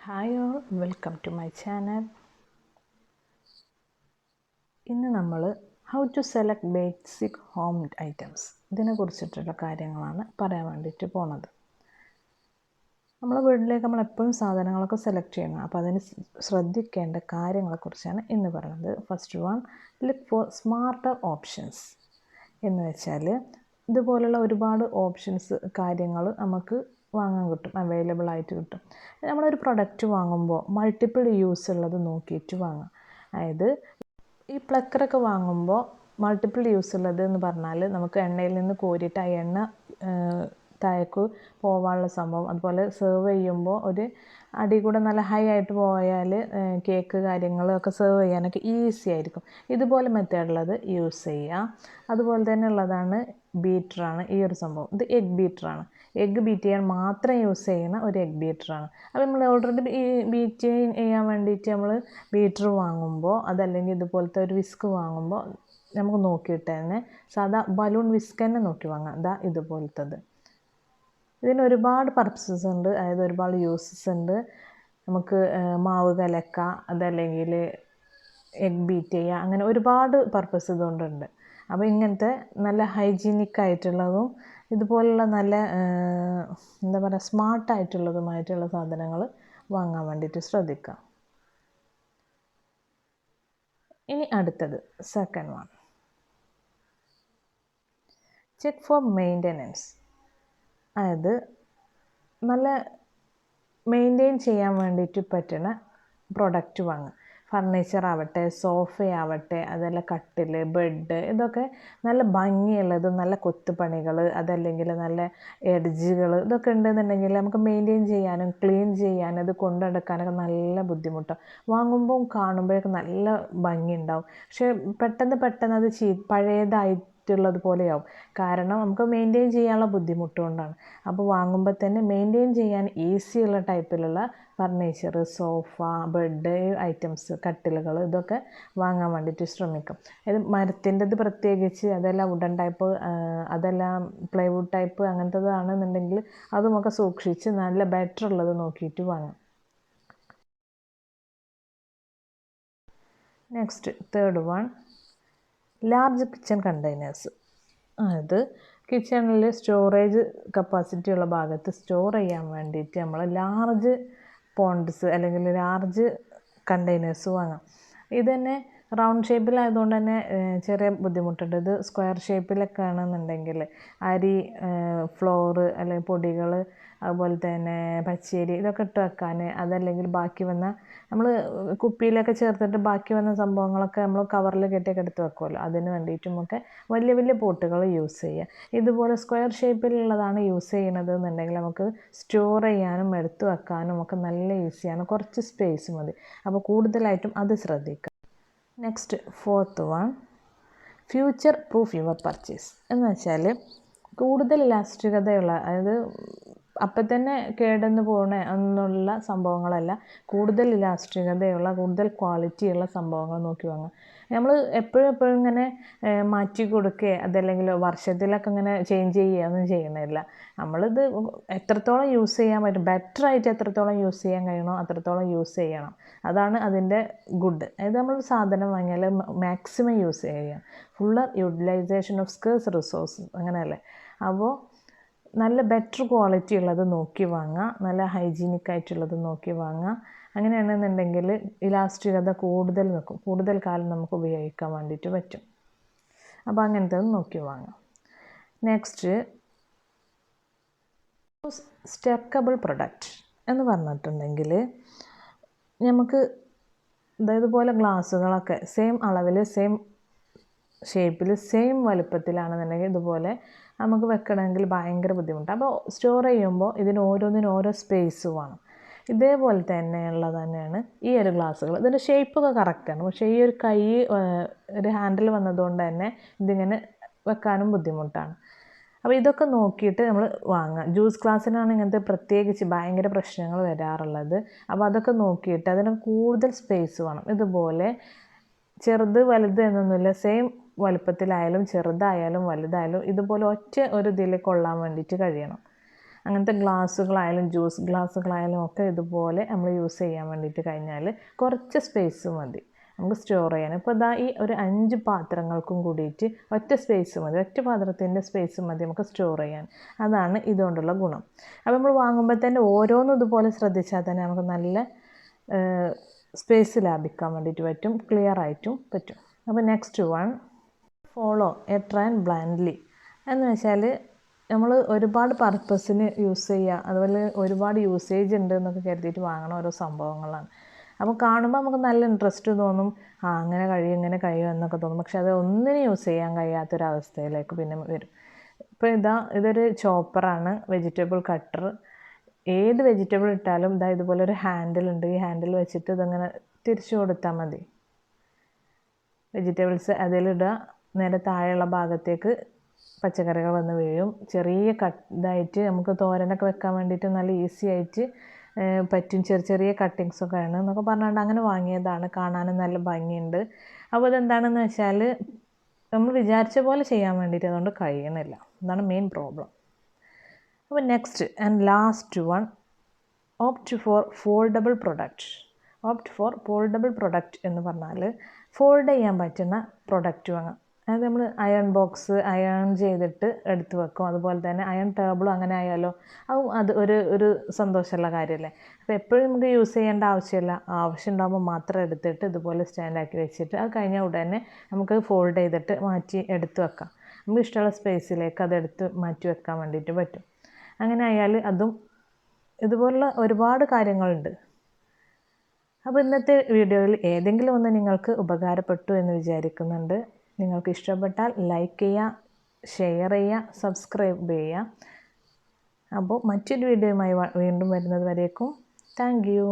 Hi all, welcome to my channel. ഇന്ന് നമ്മൾ how to select basic home items ഇതിനെ കുറിച്ചിട്ടുള്ള കാര്യങ്ങളാണ് പറയാൻ വേണ്ടിയിട്ട് പോണത്. നമ്മളെ വീട്ടിലേക്ക് നമ്മൾ എപ്പോഴും സാധനങ്ങളൊക്കെ സെലക്ട് ചെയ്യണം. അപ്പോൾ അതിന് ശ്രദ്ധിക്കേണ്ട കാര്യങ്ങളെക്കുറിച്ചാണ് ഇന്ന് പറയുന്നത്. First one, look for smarter options. എന്ന് വെച്ചാൽ ഇതുപോലുള്ള ഒരുപാട് ഓപ്ഷൻസ് കാര്യങ്ങൾ നമുക്ക് വാങ്ങാൻ കിട്ടും, അവൈലബിൾ ആയിട്ട് കിട്ടും. നമ്മളൊരു പ്രൊഡക്റ്റ് വാങ്ങുമ്പോൾ മൾട്ടിപ്പിൾ യൂസ് ഉള്ളത് നോക്കിയിട്ട് വാങ്ങാം. അതായത് ഈ പ്ലക്കറൊക്കെ വാങ്ങുമ്പോൾ മൾട്ടിപ്പിൾ യൂസ് ഉള്ളത് എന്ന് പറഞ്ഞാൽ നമുക്ക് എണ്ണയിൽ നിന്ന് കോരിയിട്ട് ആ എണ്ണ താഴേക്ക് പോകാനുള്ള സംഭവം, അതുപോലെ സെർവ് ചെയ്യുമ്പോൾ ഒരു അടി കൂടെ നല്ല ഹൈ ആയിട്ട് പോയാൽ കേക്ക് കാര്യങ്ങളൊക്കെ സെർവ് ചെയ്യാനൊക്കെ ഈസി ആയിരിക്കും. ഇതുപോലെ മെത്തേഡുള്ളത് യൂസ് ചെയ്യുക. അതുപോലെ തന്നെ ഉള്ളതാണ് ബീറ്ററാണ് ഈ ഒരു സംഭവം. ഇത് എഗ് ബീറ്ററാണ്. എഗ്ഗ് ബീറ്റ് ചെയ്യാൻ മാത്രം യൂസ് ചെയ്യുന്ന ഒരു എഗ് ബീറ്ററാണ്. അപ്പോൾ നമ്മൾ ഓൾറെഡി ഈ ബീറ്റ് ചെയ്യാൻ വേണ്ടിയിട്ട് നമ്മൾ ബീറ്റർ വാങ്ങുമ്പോൾ, അതല്ലെങ്കിൽ ഇതുപോലത്തെ ഒരു വിസ്ക് വാങ്ങുമ്പോൾ നമുക്ക് നോക്കിയിട്ട് തന്നെ സാധാ ബലൂൺ വിസ്ക് തന്നെ നോക്കി വാങ്ങാം. ഇതാ ഇതുപോലത്തത്. ഇതിന് ഒരുപാട് പർപ്പസസ് ഉണ്ട്, അതായത് ഒരുപാട് യൂസസ് ഉണ്ട്. നമുക്ക് മാവ് കലക്കുക, അതല്ലെങ്കിൽ എഗ് ബീറ്റ് ചെയ്യുക, അങ്ങനെ ഒരുപാട് പർപ്പസ് ഇതുകൊണ്ടുണ്ട്. അപ്പോൾ ഇങ്ങനത്തെ നല്ല ഹൈജീനിക് ആയിട്ടുള്ളതും ഇതുപോലുള്ള നല്ല എന്താ പറയുക സ്മാർട്ടായിട്ടുള്ളതുമായിട്ടുള്ള സാധനങ്ങൾ വാങ്ങാൻ വേണ്ടിയിട്ട് ശ്രദ്ധിക്കാം. ഇനി അടുത്തത് second one, check for maintenance. അതായത് നല്ല മെയിൻറ്റെയിൻ ചെയ്യാൻ വേണ്ടിയിട്ട് പറ്റുന്ന പ്രൊഡക്റ്റ് വാങ്ങുക. ഫർണിച്ചർ ആവട്ടെ, സോഫയാവട്ടെ, അതല്ല കട്ടിൽ, ബെഡ്, ഇതൊക്കെ നല്ല ഭംഗിയുള്ളത്, നല്ല കൊത്തുപണികൾ, അതല്ലെങ്കിൽ നല്ല എഡ്ജുകൾ, ഇതൊക്കെ ഉണ്ടെന്നുണ്ടെങ്കിൽ നമുക്ക് മെയിൻറ്റെയിൻ ചെയ്യാനും ക്ലീൻ ചെയ്യാനും ഇത് കൊണ്ടു നടക്കാനൊക്കെ നല്ല ബുദ്ധിമുട്ടാണ്. വാങ്ങുമ്പോൾ കാണുമ്പോഴൊക്കെ നല്ല ഭംഗി ഉണ്ടാവും, പക്ഷേ പെട്ടെന്ന് അത് പഴയതായിട്ടുള്ളത് പോലെയാവും. കാരണം നമുക്ക് മെയിൻറ്റെയിൻ ചെയ്യാനുള്ള ബുദ്ധിമുട്ടുകൊണ്ടാണ്. അപ്പോൾ വാങ്ങുമ്പോൾ തന്നെ മെയിൻറ്റെയിൻ ചെയ്യാൻ ഈസിയുള്ള ടൈപ്പിലുള്ള ഫർണിച്ചർ, സോഫ, ബെഡ് ഐറ്റംസ്, കട്ടിലുകൾ, ഇതൊക്കെ വാങ്ങാൻ വേണ്ടിയിട്ട് ശ്രമിക്കും. ഇത് മരത്തിൻ്റെത് പ്രത്യേകിച്ച്, അതെല്ലാം വുഡൻ ടൈപ്പ്, അതെല്ലാം പ്ലൈവുഡ് ടൈപ്പ് അങ്ങനത്തതാണെന്നുണ്ടെങ്കിൽ അതുമൊക്കെ സൂക്ഷിച്ച് നല്ല ബെറ്റർ ഉള്ളത് നോക്കിയിട്ട് വാങ്ങാം. Next third one, large kitchen containers. അത് കിച്ചണിൽ സ്റ്റോറേജ് കപ്പാസിറ്റി ഉള്ള ഭാഗത്ത് സ്റ്റോർ ചെയ്യാൻ വേണ്ടിയിട്ട് നമ്മൾ ലാർജ് പോണ്ട്സ് അല്ലെങ്കിൽ ലാർജ് കണ്ടെയ്നേഴ്സ് വാങ്ങാം. ഇത് തന്നെ റൗണ്ട് ഷേപ്പിലായതുകൊണ്ട് തന്നെ ചെറിയ ബുദ്ധിമുട്ടുണ്ട്. ഇത് സ്ക്വയർ ഷേപ്പിലൊക്കെ ആണെന്നുണ്ടെങ്കിൽ അരി, ഫ്ലോറ് അല്ലെങ്കിൽ പൊടികൾ, അതുപോലെ തന്നെ പച്ചരി, ഇതൊക്കെ ഇട്ട് വെക്കാൻ, അതല്ലെങ്കിൽ ബാക്കി വന്ന നമ്മൾ കുപ്പിയിലൊക്കെ ചേർത്തിട്ട് ബാക്കി വന്ന സംഭവങ്ങളൊക്കെ നമ്മൾ കവറിൽ കെട്ടിയൊക്കെ എടുത്ത് വെക്കുമല്ലോ, അതിന് വേണ്ടിയിട്ടുമൊക്കെ വലിയ വലിയ പോട്ടുകൾ യൂസ് ചെയ്യുക. ഇതുപോലെ സ്ക്വയർ ഷേപ്പിലുള്ളതാണ് യൂസ് ചെയ്യണത് എന്നുണ്ടെങ്കിൽ നമുക്ക് സ്റ്റോർ ചെയ്യാനും എടുത്ത് വെക്കാനും ഒക്കെ നല്ല ഈസിയാണ്, കുറച്ച് സ്പേസ് മതി. അപ്പോൾ കൂടുതലായിട്ടും അത് ശ്രദ്ധിക്കുക. Next fourth one, future proof your purchase. എന്ന് വെച്ചാൽ കൂടുതൽ ഇലാസ്റ്റികതയുള്ള, അതായത് അപ്പം തന്നെ കേടെന്ന് പോകണ എന്നുള്ള സംഭവങ്ങളല്ല, കൂടുതൽ ഇലാസ്റ്റികതയുള്ള കൂടുതൽ ക്വാളിറ്റിയുള്ള സംഭവങ്ങൾ നോക്കി വാങ്ങുക. നമ്മൾ എപ്പോഴും ഇങ്ങനെ മാറ്റി കൊടുക്കുക, അതല്ലെങ്കിൽ വർഷത്തിലൊക്കെ ഇങ്ങനെ ചേഞ്ച് ചെയ്യുകയൊന്നും ചെയ്യണില്ല. നമ്മളിത് എത്രത്തോളം യൂസ് ചെയ്യാൻ പറ്റും, ബെറ്ററായിട്ട് എത്രത്തോളം യൂസ് ചെയ്യാൻ കഴിയണോ അത്രത്തോളം യൂസ് ചെയ്യണം. അതാണ് അതിൻ്റെ ഗുഡ്. അതായത് നമ്മൾ സാധനം വാങ്ങിയാൽ മാക്സിമം യൂസ് ചെയ്യുക, fuller utilisation of scarce resource, അങ്ങനെയല്ലേ. അപ്പോൾ നല്ല ബെറ്റർ ക്വാളിറ്റി ഉള്ളത് നോക്കി വാങ്ങുക, നല്ല ഹൈജീനിക് ആയിട്ടുള്ളത് നോക്കി വാങ്ങുക. അങ്ങനെയാണെന്നുണ്ടെങ്കിൽ ഇലാസ്റ്റികത കൂടുതൽ നിൽക്കും, കൂടുതൽ കാലം നമുക്ക് ഉപയോഗിക്കാൻ വേണ്ടിയിട്ട് പറ്റും. അപ്പോൾ അങ്ങനത്തെ നോക്കി വാങ്ങാം. നെക്സ്റ്റ്, സ്റ്റെക്കബിൾ പ്രൊഡക്റ്റ് എന്ന് പറഞ്ഞിട്ടുണ്ടെങ്കിൽ നമുക്ക് ഇതുപോലെ ഗ്ലാസ്സുകളൊക്കെ സെയിം അളവിൽ, സെയിം ഷേപ്പിൽ, സെയിം വലുപ്പത്തിലാണെന്നുണ്ടെങ്കിൽ ഇതുപോലെ നമുക്ക് വെക്കണമെങ്കിൽ ഭയങ്കര ബുദ്ധിമുട്ടാണ്. അപ്പോൾ സ്റ്റോർ ചെയ്യുമ്പോൾ ഇതിന് ഓരോന്നിനും ഓരോ സ്പേസ് വേണം. ഇതേപോലെ തന്നെയുള്ളത് തന്നെയാണ് ഈ ഒരു ഗ്ലാസ്സുകൾ. ഇതിൻ്റെ ഷേപ്പൊക്കെ കറക്റ്റാണ്, പക്ഷേ ഈ ഒരു കൈ ഒരു ഹാൻഡിൽ വന്നതുകൊണ്ട് തന്നെ ഇതിങ്ങനെ വെക്കാനും ബുദ്ധിമുട്ടാണ്. അപ്പോൾ ഇതൊക്കെ നോക്കിയിട്ട് നമ്മൾ വാങ്ങുക. ജ്യൂസ് ഗ്ലാസ്സിനാണ് ഇങ്ങനത്തെ പ്രത്യേകിച്ച് ഭയങ്കര പ്രശ്നങ്ങൾ വരാറുള്ളത്. അപ്പോൾ അതൊക്കെ നോക്കിയിട്ട് അതിന് കൂടുതൽ സ്പേസ് വേണം. ഇതുപോലെ ചെറുത് വലുത് എന്നൊന്നുമില്ല, സെയിം വലുപ്പത്തിലായാലും ചെറുതായാലും വലുതായാലും ഇതുപോലെ ഒറ്റ ഒരു ഇതിൽ കൊള്ളാൻ വേണ്ടിയിട്ട് കഴിയണം. അങ്ങനത്തെ ഗ്ലാസ്സുകളായാലും ജ്യൂസ് ഗ്ലാസ്സുകളായാലും ഒക്കെ ഇതുപോലെ നമ്മൾ യൂസ് ചെയ്യാൻ വേണ്ടിയിട്ട് കഴിഞ്ഞാൽ കുറച്ച് സ്പേസ് മതി നമുക്ക് സ്റ്റോർ ചെയ്യാൻ. ഇപ്പോൾ ഇതാ ഈ ഒരു 5 പാത്രങ്ങൾക്കും കൂടിയിട്ട് ഒറ്റ സ്പേസ് മതി, ഒറ്റ പാത്രത്തിൻ്റെ സ്പേസ് മതി നമുക്ക് സ്റ്റോർ ചെയ്യാൻ. അതാണ് ഇതുകൊണ്ടുള്ള ഗുണം. അപ്പോൾ നമ്മൾ വാങ്ങുമ്പോൾ തന്നെ ഓരോന്നും ഇതുപോലെ ശ്രദ്ധിച്ചാൽ തന്നെ നമുക്ക് നല്ല സ്പേസ് ലാഭിക്കാൻ വേണ്ടിയിട്ട് പറ്റും, ക്ലിയർ ആയിട്ടും പറ്റും. അപ്പോൾ next one, follow A trend blindly എന്ന് വെച്ചാൽ നമ്മൾ ഒരുപാട് പർപ്പസിന് യൂസ് ചെയ്യുക, അതുപോലെ ഒരുപാട് യൂസേജ് ഉണ്ട് എന്നൊക്കെ കരുതിയിട്ട് വാങ്ങണ ഓരോ സംഭവങ്ങളാണ്. അപ്പോൾ കാണുമ്പോൾ നമുക്ക് നല്ല ഇൻട്രസ്റ്റ് തോന്നും, അങ്ങനെ കഴിയും ഇങ്ങനെ കഴിയും എന്നൊക്കെ തോന്നും. പക്ഷെ അത് ഒന്നിനും യൂസ് ചെയ്യാൻ കഴിയാത്തൊരവസ്ഥയിലേക്ക് പിന്നെ വരും. ഇപ്പോൾ ഇതൊരു ചോപ്പറാണ്, വെജിറ്റബിൾ കട്ടർ. ഏത് വെജിറ്റബിൾ ഇട്ടാലും ഇതുപോലെ ഒരു ഹാൻഡിൽ ഉണ്ട്. ഈ ഹാൻഡിൽ വെച്ചിട്ട് ഇതങ്ങനെ തിരിച്ചു കൊടുത്താൽ മതി. വെജിറ്റബിൾസ് അതിലിടുക, നേരെ താഴെയുള്ള ഭാഗത്തേക്ക് പച്ചക്കറികൾ വന്ന് വീഴും. ചെറിയ ഇതായിട്ട് നമുക്ക് തോരനൊക്കെ വെക്കാൻ വേണ്ടിയിട്ട് നല്ല ഈസി ആയിട്ട് പറ്റും. ചെറിയ കട്ടിങ്സൊക്കെ ആണ് എന്നൊക്കെ പറഞ്ഞുകൊണ്ട് അങ്ങനെ വാങ്ങിയതാണ്. കാണാനും നല്ല ഭംഗിയുണ്ട്. അപ്പോൾ ഇതെന്താണെന്ന് വെച്ചാൽ നമ്മൾ വിചാരിച്ച പോലെ ചെയ്യാൻ വേണ്ടിയിട്ട് അതുകൊണ്ട് കഴിയണില്ല. അതാണ് മെയിൻ പ്രോബ്ലം. അപ്പോൾ next and last one, opt for foldable product. Opt for foldable product എന്ന് പറഞ്ഞാൽ ഫോൾഡ് ചെയ്യാൻ പറ്റുന്ന പ്രൊഡക്റ്റ് വാങ്ങാം. അതായത് നമ്മൾ അയൺ ബോക്സ് അയൺ ചെയ്തിട്ട് എടുത്ത് വെക്കും. അതുപോലെ തന്നെ അയൺ ടേബിളും അങ്ങനെ ആയാലോ, അത് ഒരു സന്തോഷമുള്ള കാര്യമല്ലേ. അപ്പോൾ എപ്പോഴും നമുക്ക് യൂസ് ചെയ്യേണ്ട ആവശ്യമില്ല. ആവശ്യം ഉണ്ടാകുമ്പോൾ മാത്രം എടുത്തിട്ട് ഇതുപോലെ സ്റ്റാൻഡാക്കി വെച്ചിട്ട് അത് കഴിഞ്ഞ ഉടനെ നമുക്ക് ഫോൾഡ് ചെയ്തിട്ട് മാറ്റി എടുത്ത് വെക്കാം. നമുക്ക് ഇഷ്ടമുള്ള സ്പേസിലേക്ക് അതെടുത്ത് മാറ്റി വെക്കാൻ വേണ്ടിയിട്ട് പറ്റും. അങ്ങനെ ആയാൽ അതും ഇതുപോലുള്ള ഒരുപാട് കാര്യങ്ങളുണ്ട്. അപ്പോൾ ഇന്നത്തെ വീഡിയോയിൽ ഏതെങ്കിലും ഒന്ന് നിങ്ങൾക്ക് ഉപകാരപ്പെട്ടു എന്ന് വിചാരിക്കുന്നുണ്ട്. നിങ്ങൾക്ക് ഇഷ്ടപ്പെട്ടാൽ ലൈക്ക് ചെയ്യുക, ഷെയർ ചെയ്യുക, സബ്സ്ക്രൈബ് ചെയ്യുക. അപ്പോൾ മറ്റൊരു വീഡിയോയുമായി വീണ്ടും വരുന്നത് വരേക്കും താങ്ക് യു.